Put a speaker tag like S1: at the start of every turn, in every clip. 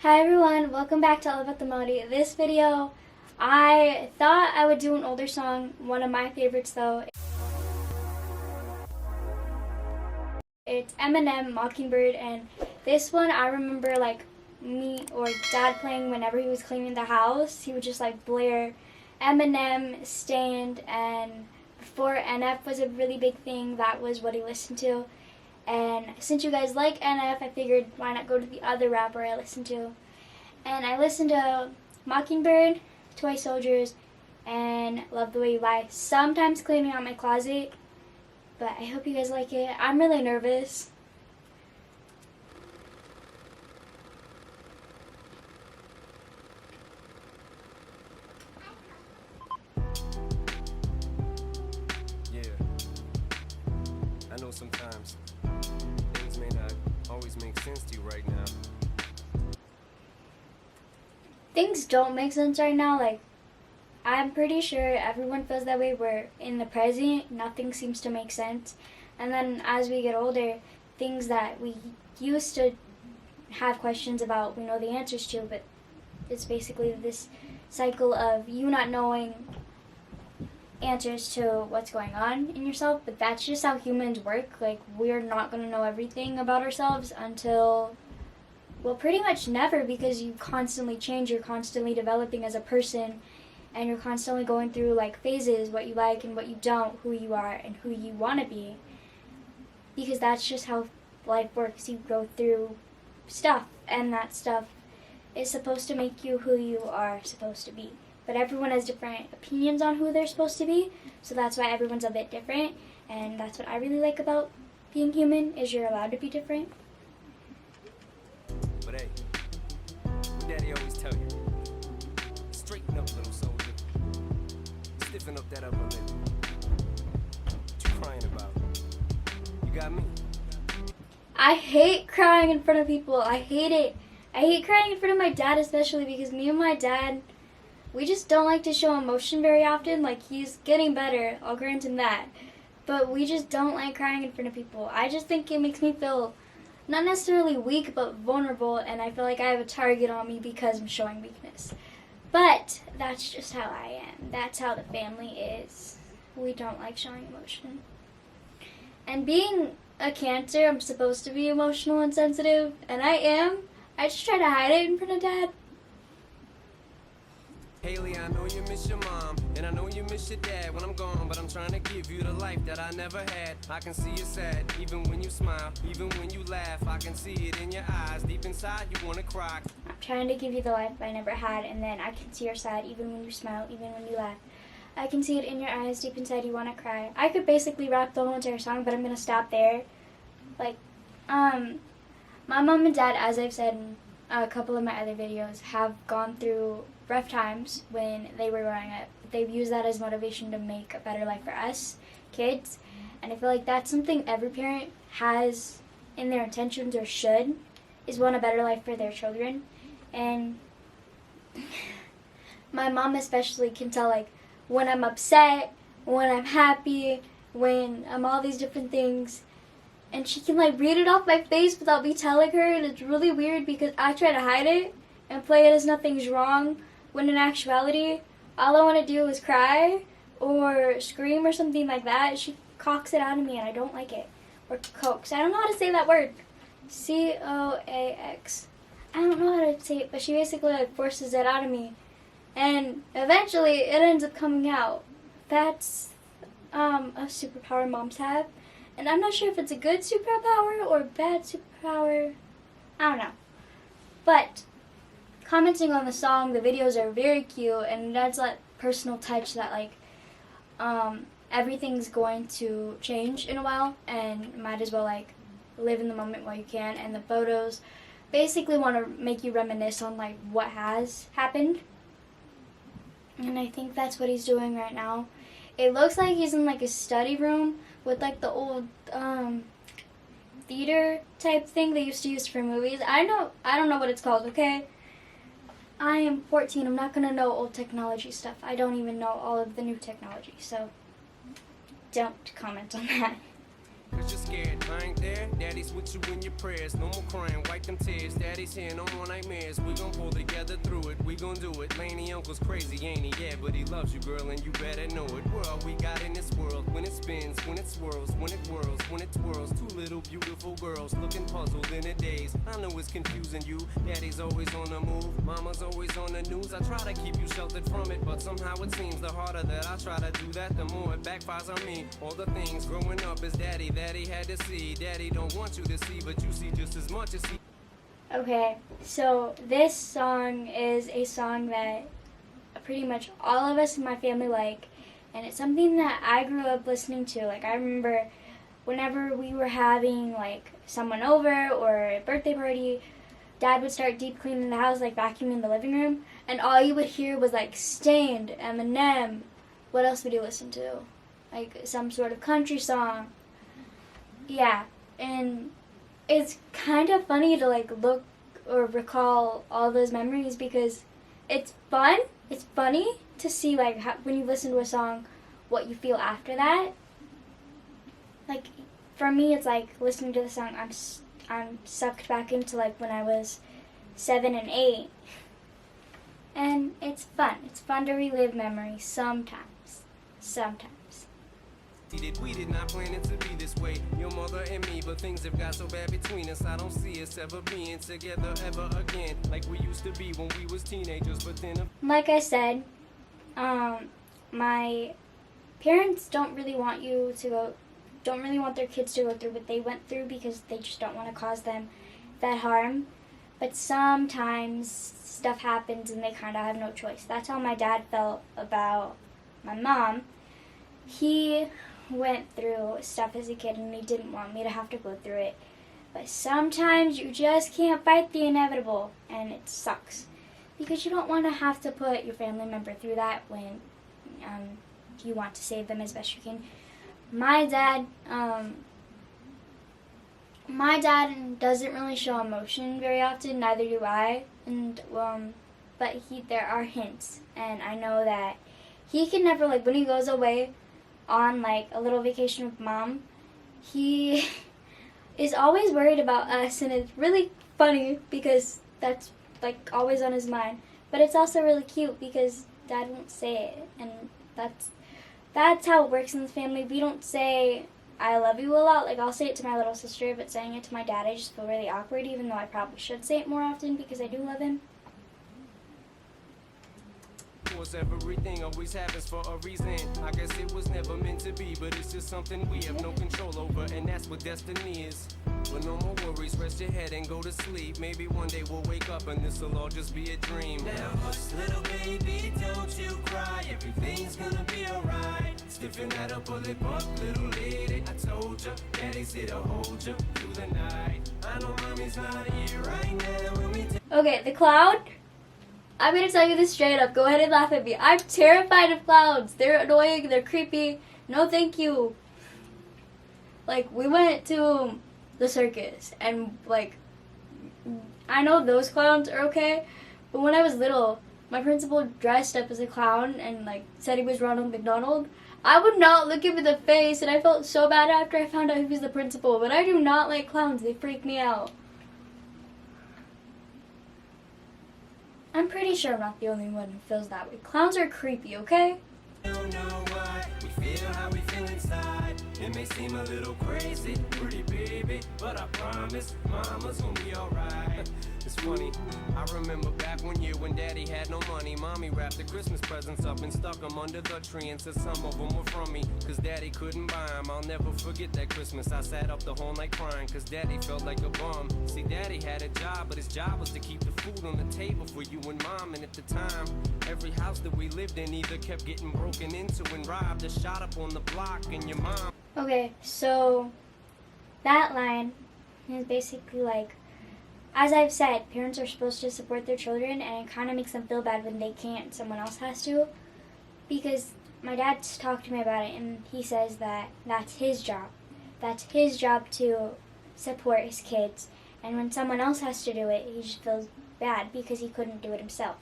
S1: Hi everyone, welcome back to All About the Melody. This video, I thought I would do an older song, one of my favorites though. It's Eminem-Mockingbird, and this one I remember like me or dad playing whenever he was cleaning the house. He would just like blare Eminem, Stand, and before NF was a really big thing, that was what he listened to. And since you guys like NF, I figured why not go to the other rapper I listened to. And I listened to Mockingbird, Toy Soldiers, and Love the Way You Lie. Sometimes cleaning out my closet, but I hope you guys like it. I'm really nervous.
S2: Yeah, I know sometimes things may not always make sense to you right now.
S1: Things don't make sense right now. Like, I'm pretty sure everyone feels that way. We're in the present, nothing seems to make sense. And then as we get older, things that we used to have questions about, we know the answers to, but it's basically this cycle of you not knowing answers to what's going on in yourself. But that's just how humans work. Like, we're not going to know everything about ourselves until, well, pretty much never, because you constantly change, you're constantly developing as a person, and you're constantly going through like phases, what you like and what you don't, who you are and who you want to be, because that's just how life works. You go through stuff, and that stuff is supposed to make you who you are supposed to be. But everyone has different opinions on who they're supposed to be, so that's why everyone's a bit different, and that's what I really like about being human, is you're allowed to be different.
S2: But hey, what Daddy always tell you, straighten up, little soldier. Stiffen up that upper lip. What you crying about? You got me.
S1: I hate crying in front of people. I hate it. I hate crying in front of my dad especially, because me and my dad, we just don't like to show emotion very often. Like, he's getting better, I'll grant him that. But we just don't like crying in front of people. I just think it makes me feel not necessarily weak, but vulnerable, and I feel like I have a target on me because I'm showing weakness. But that's just how I am. That's how the family is. We don't like showing emotion. And being a Cancer, I'm supposed to be emotional and sensitive, and I am. I just try to hide it in front of Dad.
S2: Haley, I know you miss your mom, and I know you miss your dad when I'm gone, but I'm trying to give you the life that I never had. I can see you sad, even when you smile, even when you laugh. I can see it in your eyes, deep inside you wanna cry.
S1: I'm trying to give you the life I never had, and then I can see you're sad, even when you smile, even when you laugh. I can see it in your eyes, deep inside you wanna cry. I could basically rap the whole entire song, but I'm gonna stop there. Like, my mom and dad, as I've said in a couple of my other videos, have gone through rough times when they were growing up. They've used that as motivation to make a better life for us kids, and I feel like that's something every parent has in their intentions, or should, is want a better life for their children. And my mom especially can tell, like, when I'm upset, when I'm happy, when I'm all these different things, and she can like read it off my face without me telling her, and it's really weird because I try to hide it and play it as nothing's wrong, when in actuality, all I want to do is cry or scream or something like that. She cocks it out of me, and I don't like it. Or coax. I don't know how to say that word. C-O-A-X. I don't know how to say it, but she basically like forces it out of me. And eventually, it ends up coming out. That's a superpower moms have. And I'm not sure if it's a good superpower or a bad superpower. I don't know. But commenting on the song, the videos are very cute, and that's that personal touch that like everything's going to change in a while, and might as well like live in the moment while you can. And the photos basically want to make you reminisce on like what has happened, and I think that's what he's doing right now. It looks like he's in like a study room with like the old theater type thing they used to use for movies. I don't know what it's called, okay? I am 14. I'm not going to know old technology stuff. I don't even know all of the new technology, so don't comment on that.
S2: cause you're scared. I ain't there, daddy's with you in your prayers. No more crying, wipe them tears. Daddy's here, no more nightmares. We gon' pull together through it, we gon' do it. Laney uncle's crazy, ain't he? Yeah, but he loves you, girl, and you better know it. We're all we got in this world. When it spins, when it swirls, when it whirls, when it twirls. Two little beautiful girls looking puzzled in a daze. I know it's confusing you. Daddy's always on the move, mama's always on the news. I try to keep you sheltered from it, but somehow it seems the harder that I try to do that, the more it backfires on me. All the things growing up as daddy that he had to see. Daddy don't want you to see, but you see just as much as he.
S1: Okay, so this song is a song that pretty much all of us in my family like, and it's something that I grew up listening to. Like, I remember whenever we were having like someone over or a birthday party, Dad would start deep cleaning the house, like vacuuming the living room, and all you would hear was like Stained, Eminem. What else would you listen to? Like some sort of country song. Yeah, and it's kind of funny to like look or recall all those memories because it's fun. It's funny to see like how, when you listen to a song, what you feel after that. Like for me, it's like listening to the song. I'm sucked back into like when I was 7 and 8, and it's fun. It's fun to relive memories sometimes.
S2: We did not plan it to be this way, your mother and me, but things have got so bad between us. I don't see us ever being together ever again, like we used to be when we was teenagers. But then,
S1: like I said, my parents don't really want their kids to go through what they went through because they just don't want to cause them that harm. But sometimes stuff happens and they kind of have no choice. That's how my dad felt about my mom. He went through stuff as a kid and he didn't want me to have to go through it. But sometimes you just can't fight the inevitable, and it sucks. Because you don't want to have to put your family member through that when you want to save them as best you can. My dad doesn't really show emotion very often, neither do I. And but there are hints, and I know that he can never, like, when he goes away on like a little vacation with Mom, he is always worried about us, and it's really funny because that's like always on his mind. But it's also really cute because Dad won't say it, and that's how it works in the family. We don't say I love you a lot. Like, I'll say it to my little sister, but saying it to my dad, I just feel really awkward, even though I probably should say it more often because I do love him.
S2: of course, everything always happens for a reason. I guess it was never meant to be, but it's just something we have no control over, and that's what destiny is. But no more worries, rest your head and go to sleep. Maybe one day we'll wake up and this'll all just be a dream. Now hush, little baby, don't you cry. Everything's gonna be alright. Stiffen that upper lip up, little lady. I told ya, daddy's here to hold ya through the night. I know mommy's not here right now when we
S1: Okay, the cloud. I'm gonna tell you this straight up. Go ahead and laugh at me. I'm terrified of clowns. They're annoying. They're creepy. No, thank you. Like, we went to the circus, and like, I know those clowns are okay, but when I was little, my principal dressed up as a clown and like said he was Ronald McDonald. I would not look him in the face, and I felt so bad after I found out he was the principal. But I do not like clowns. They freak me out. I'm pretty sure I'm not the only one who feels that way. Clowns are creepy, okay?
S2: don't know why we feel how we feel inside. It may seem a little crazy, pretty baby, but I promise mama's gonna be alright. It's funny, I remember back one year when daddy had no money. Mommy wrapped the Christmas presents up and stuck them under the tree and said some of them were from me, cause daddy couldn't buy them. I'll never forget that Christmas. I sat up the whole night crying cause daddy felt like a bum. See, daddy had a job, but his job was to keep the food on the table for you and mom. And at the time, every house that we lived in either kept getting broken into and robbed or shot up on the block. And your mom...
S1: Okay, so that line is basically like, as I've said, parents are supposed to support their children, and it kind of makes them feel bad when they can't, someone else has to. Because my dad's talked to me about it, and he says that that's his job. That's his job to support his kids. And when someone else has to do it, he just feels bad because he couldn't do it himself.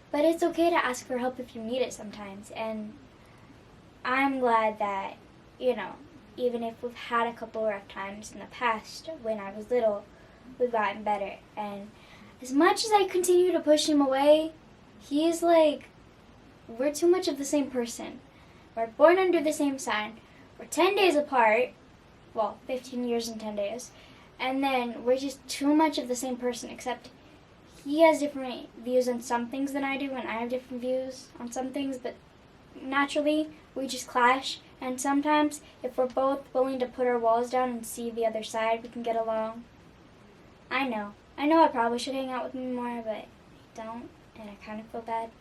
S1: But it's okay to ask for help if you need it sometimes. And I'm glad that, even if we've had a couple rough times in the past when I was little, we've gotten better. And as much as I continue to push him away, he's like, we're too much of the same person. We're born under the same sign. We're 10 days apart. Well, 15 years and 10 days. And then we're just too much of the same person, except he has different views on some things than I do, and I have different views on some things, but naturally, we just clash. And sometimes, if we're both willing to put our walls down and see the other side, we can get along. I know I probably should hang out with him more, but I don't, and I kind of feel bad.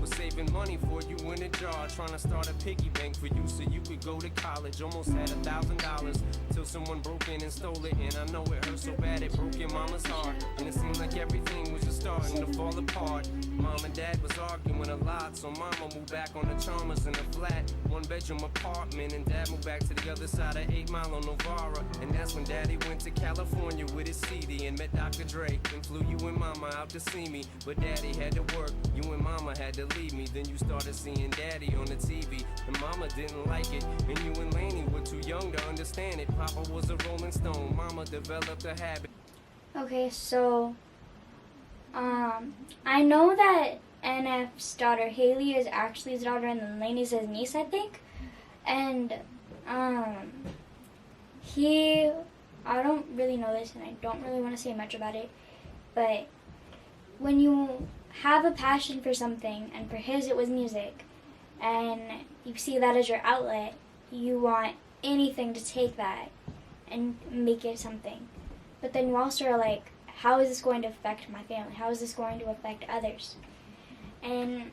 S2: Was saving money for you in a jar, trying to start a piggy bank for you so you could go to college. Almost had $1,000 till someone broke in and stole it. And I know it hurt so bad it broke your mama's heart. And it seemed like everything was just starting to fall apart. Mom and dad was arguing a lot, so mama moved back on the Chalmers in a flat 1-bedroom apartment, and dad moved back to the other side of 8 Mile on Novara. And that's when daddy went to California with his CD and met Dr. Dre and flew you and mama out to see me. But daddy had to work, you and mama had to leave me. Then you started seeing daddy on the TV, and mama didn't like it, and you and Laney were too young to understand it. Papa was a Rolling Stone, mama developed a habit.
S1: Okay, so I know that NF's daughter Haley is actually his daughter, and then Laney's his niece, I think. And I don't really know this, and I don't really want to say much about it, but when you have a passion for something, and for his it was music, and you see that as your outlet, you want anything to take that and make it something. But then you also are like, how is this going to affect my family? How is this going to affect others? And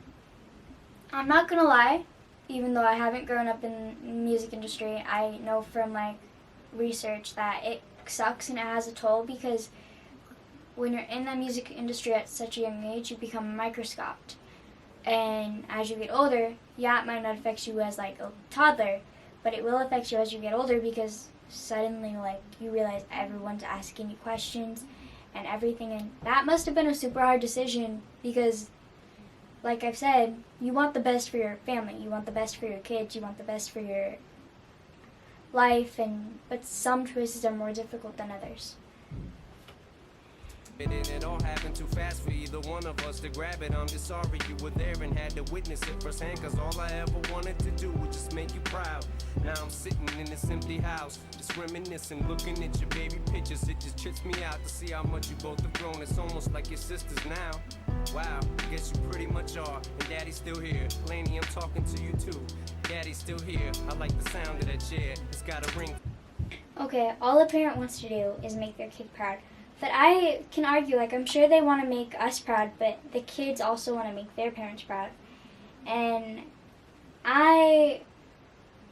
S1: I'm not gonna lie, even though I haven't grown up in the music industry, I know from like research that it sucks and it has a toll, because when you're in the music industry at such a young age, you become microscoped. And as you get older, yeah, it might not affect you as like a toddler, but it will affect you as you get older, because suddenly like you realize everyone's asking you questions and everything, and that must have been a super hard decision, because like I've said, you want the best for your family, you want the best for your kids, you want the best for your life, but some choices are more difficult than others.
S2: And it all happened too fast for either one of us to grab it. I'm just sorry you were there and had to witness it firsthand, cause all I ever wanted to do was just make you proud. Now I'm sitting in this empty house, just reminiscing, looking at your baby pictures. It just trips me out to see how much you both have grown. It's almost like your sisters now. Wow, I guess you pretty much are. And daddy's still here. Laney, I'm talking to you too. Daddy's still here. I like the sound of that chair. It's got a ring.
S1: Okay, all a parent wants to do is make their kid proud. But I can argue, like, I'm sure they want to make us proud, but the kids also want to make their parents proud. And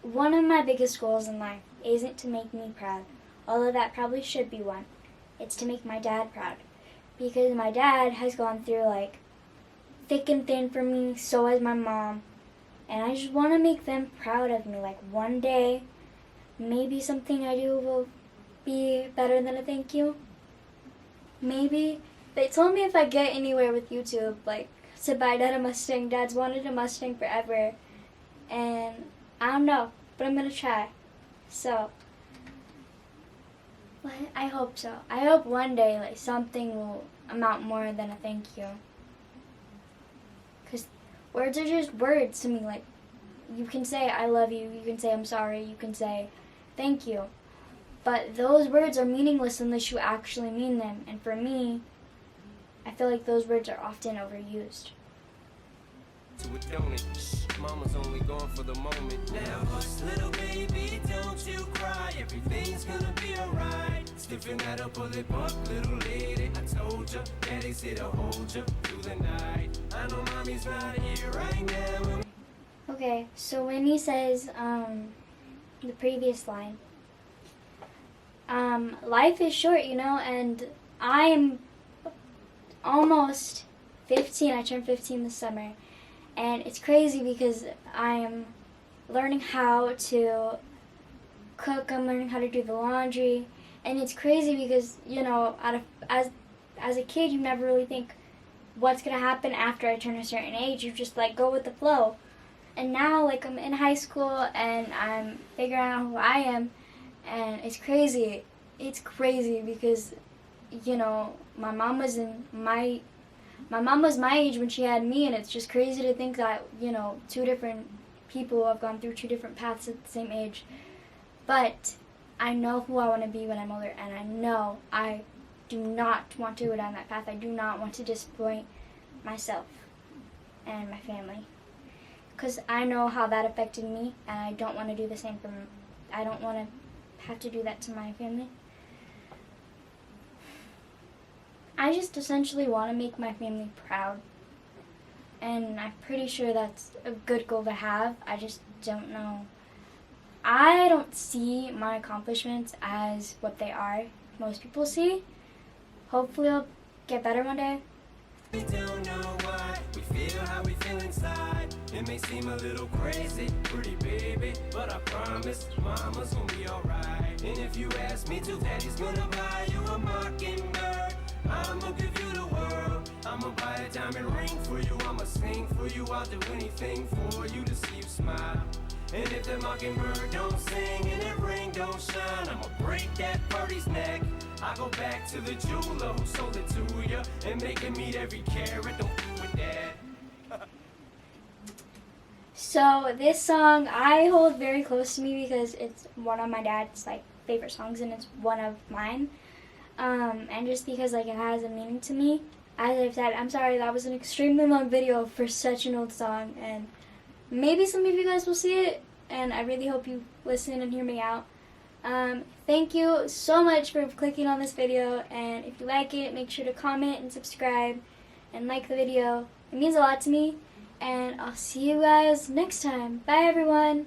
S1: one of my biggest goals in life isn't to make me proud, although that probably should be one. It's to make my dad proud. Because my dad has gone through, like, thick and thin for me, so has my mom. And I just want to make them proud of me. Like, one day, maybe something I do will be better than a thank you. Maybe. They told me if I get anywhere with YouTube, like, to buy Dad a Mustang. Dad's wanted a Mustang forever. And I don't know, but I'm going to try. So, I hope so. I hope one day, like, something will amount more than a thank you. Because words are just words to me. Like, you can say I love you, you can say I'm sorry, you can say thank you. But those words are meaningless unless you actually mean them. And for me, I feel like those words are often overused.
S2: To it, don't it? Shh, mama's only gone for the moment. Now hush, little baby, don't you cry. Everything's gonna be alright. Stiffen that upper lip up, little lady. I told ya, daddy's here to hold ya through the night. I know mommy's right here right now.
S1: Okay, so when he says the previous line, life is short, you know, and I'm almost 15. I turned 15 this summer. And it's crazy because I'm learning how to cook, I'm learning how to do the laundry. And it's crazy because, you know, as a kid, you never really think what's going to happen after I turn a certain age. You just, like, go with the flow. And now, like, I'm in high school and I'm figuring out who I am, and it's crazy. It's crazy because, you know, my mom was my age when she had me, and it's just crazy to think that, you know, two different people have gone through two different paths at the same age. But I know who I want to be when I'm older, and I know I do not want to go down that path. I do not want to disappoint myself and my family, because I know how that affected me, and I don't want to do the same for me. I don't want to have to do that to my family. I just essentially want to make my family proud, and I'm pretty sure that's a good goal to have. I just don't know. I don't see my accomplishments as what they are. Most people see. Hopefully I'll get better one day.
S2: We don't know why we feel how we feel inside. It may seem a little crazy, pretty baby, but I promise mama's gonna be alright. And if you ask me to, daddy's gonna buy you a mockingbird. I'ma give you the world. I'ma buy a diamond ring for you. I'ma sing for you. I'll do anything for you to see you smile. And if the mockingbird don't sing and that ring don't shine, I'ma break that birdie's neck. I go back to the jeweler who sold it to ya and make him meet every carat. Don't f with that.
S1: So this song I hold very close to me because it's one of my dad's like favorite songs, and it's one of mine. And just because like it has a meaning to me. As I've said, I'm sorry that was an extremely long video for such an old song, and maybe some of you guys will see it, and I really hope you listen and hear me out. Thank you so much for clicking on this video, and if you like it, make sure to comment and subscribe and like the video. It means a lot to me, and I'll see you guys next time. Bye everyone!